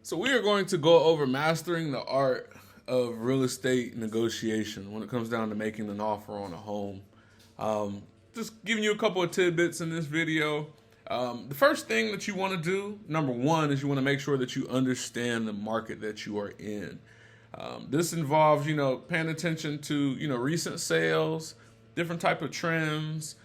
So we are going to go over mastering the art of real estate negotiation when it comes down to making an offer on a home. Just giving you a couple of tidbits in this video. The first thing that you want to do, number one, is you want to make sure that you understand the market that you are in. This involves, paying attention to, recent sales, different type of trends,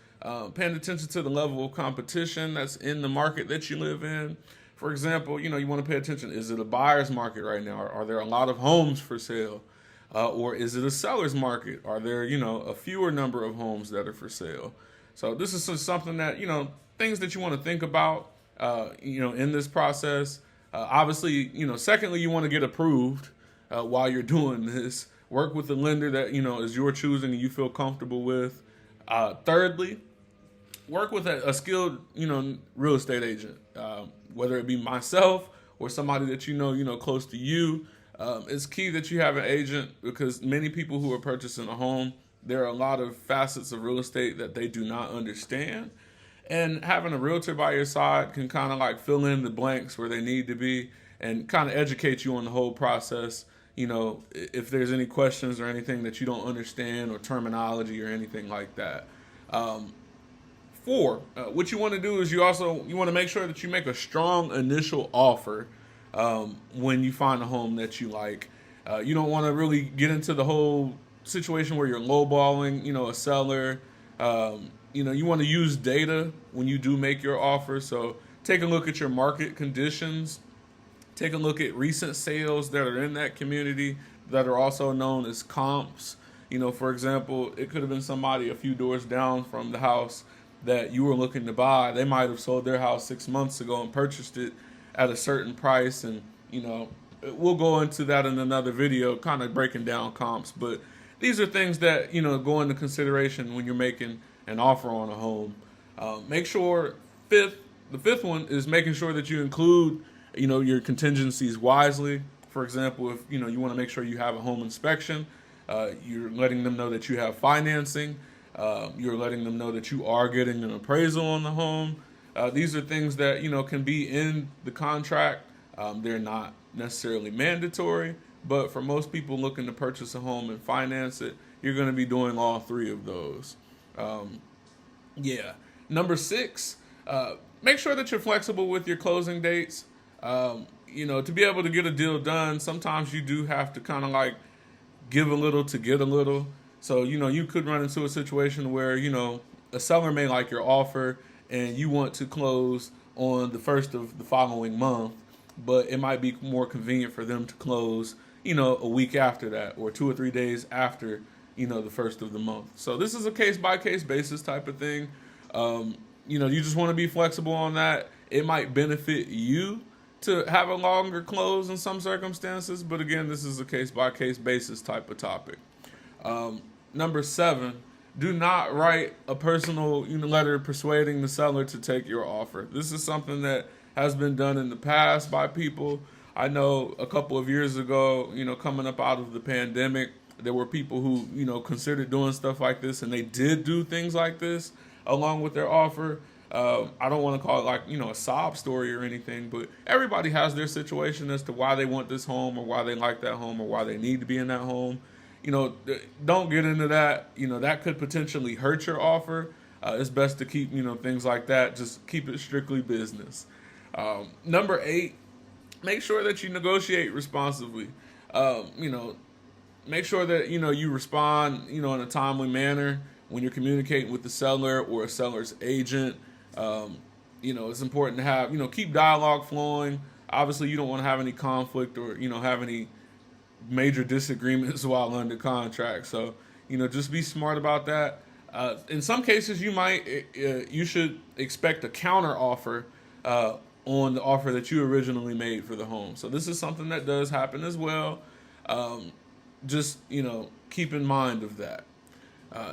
paying attention to the level of competition that's in the market that you live in. For example, you want to pay attention. Is it a buyer's market right now? Are there a lot of homes for sale? Or is it a seller's market? Are there, a fewer number of homes that are for sale? So this is something that, things that you want to think about, in this process. Obviously, secondly, you want to get approved while you're doing this. Work with the lender that, is your choosing and you feel comfortable with. Thirdly, work with a skilled, real estate agent, whether it be myself or somebody that close to you. It's key that you have an agent because many people who are purchasing a home, there are a lot of facets of real estate that they do not understand. And having a realtor by your side can kind of like fill in the blanks where they need to be and kind of educate you on the whole process. If there's any questions or anything that you don't understand or terminology or anything like that. Four, what you want to do is you want to make sure that you make a strong initial offer when you find a home that you like. You don't want to really get into the whole situation where you're lowballing, a seller. You want to use data when you do make your offer. So take a look at your market conditions. Take a look at recent sales that are in that community that are also known as comps. For example, it could have been somebody a few doors down from the house that you were looking to buy. They might have sold their house 6 months ago and purchased it at a certain price. And, we'll go into that in another video, kind of breaking down comps. But these are things that, go into consideration when you're making an offer on a home. Make sure, the fifth one is making sure that you include, your contingencies wisely. For example, if, you want to make sure you have a home inspection, you're letting them know that you have financing. You're letting them know that you are getting an appraisal on the home. These are things that, can be in the contract. They're not necessarily mandatory, but for most people looking to purchase a home and finance it, you're going to be doing all three of those. Number six, make sure that you're flexible with your closing dates. To be able to get a deal done, sometimes you do have to kind of like give a little to get a little. So, you could run into a situation where, a seller may like your offer and you want to close on the first of the following month, but it might be more convenient for them to close, a week after that or 2 or 3 days after, the first of the month. So this is a case-by-case basis type of thing. You just want to be flexible on that. It might benefit you to have a longer close in some circumstances, but again, this is a case-by-case basis type of topic. Number 7, do not write a personal letter persuading the seller to take your offer. This is something that has been done in the past by people. I know a couple of years ago, coming up out of the pandemic, there were people who, considered doing stuff like this, and they did do things like this along with their offer. I don't want to call it like, a sob story or anything, but everybody has their situation as to why they want this home or why they like that home or why they need to be in that home. Don't get into that. That could potentially hurt your offer. It's best to keep, things like that. Just keep it strictly business. Number 8, make sure that you negotiate responsibly. Make sure that, you respond, in a timely manner when you're communicating with the seller or a seller's agent. It's important to have, keep dialogue flowing. Obviously, you don't want to have any conflict or, have any major disagreements while under contract. So, just be smart about that. In some cases, you should expect a counter offer on the offer that you originally made for the home. So this is something that does happen as well. Just, keep in mind of that.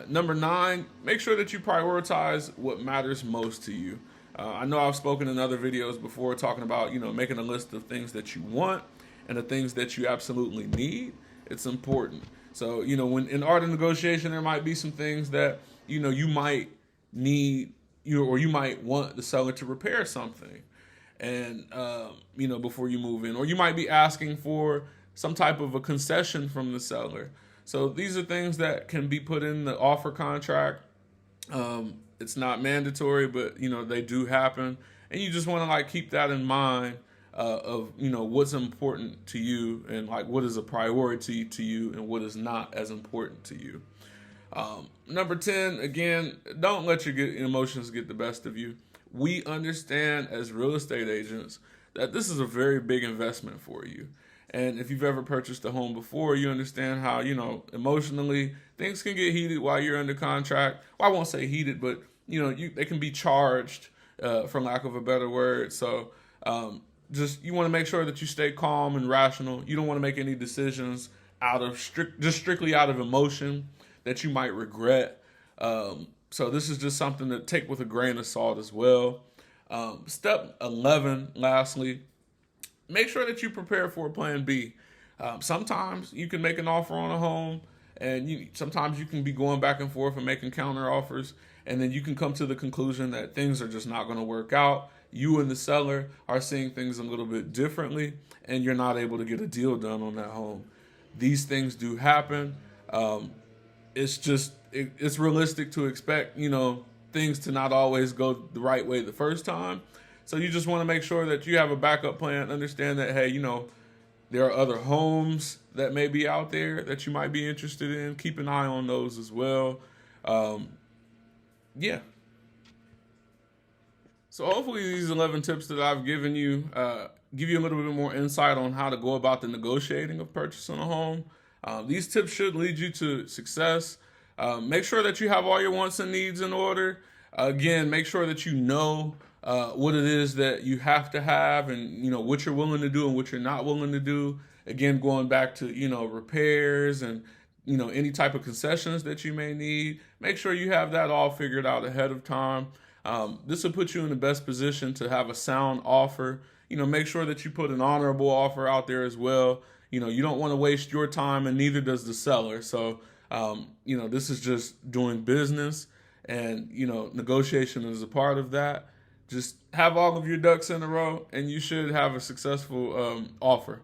Number 9, make sure that you prioritize what matters most to you. I know I've spoken in other videos before talking about, making a list of things that you want and the things that you absolutely need. It's important. So, when in art of negotiation, there might be some things that, you might need, or you might want the seller to repair something. and before you move in, or you might be asking for some type of a concession from the seller. So these are things that can be put in the offer contract. It's not mandatory, but they do happen, and you just want to like keep that in mind of what's important to you, and like what is a priority to you and what is not as important to you. Number 10, again, don't let your emotions get the best of you. We understand as real estate agents that this is a very big investment for you. And if you've ever purchased a home before, you understand how, emotionally things can get heated while you're under contract. Well, I won't say heated, but, they can be charged, for lack of a better word. So just you want to make sure that you stay calm and rational. You don't want to make any decisions strictly out of emotion that you might regret. So this is just something to take with a grain of salt as well. Step 11, lastly, make sure that you prepare for a plan B. Sometimes you can make an offer on a home, and sometimes you can be going back and forth and making counter offers, and then you can come to the conclusion that things are just not going to work out. You and the seller are seeing things a little bit differently, and you're not able to get a deal done on that home. These things do happen. It's realistic to expect, things to not always go the right way the first time. So you just want to make sure that you have a backup plan. Understand that, hey, there are other homes that may be out there that you might be interested in. Keep an eye on those as well. Yeah. So hopefully these 11 tips that I've given you give you a little bit more insight on how to go about the negotiating of purchasing a home. These tips should lead you to success. Make sure that you have all your wants and needs in order. Again, make sure that you know what it is that you have to have, and what you're willing to do and what you're not willing to do. Again, going back to repairs and any type of concessions that you may need. Make sure you have that all figured out ahead of time. This will put you in the best position to have a sound offer. Make sure that you put an honorable offer out there as well. You don't want to waste your time, and neither does the seller. So, this is just doing business, and, negotiation is a part of that. Just have all of your ducks in a row, and you should have a successful offer.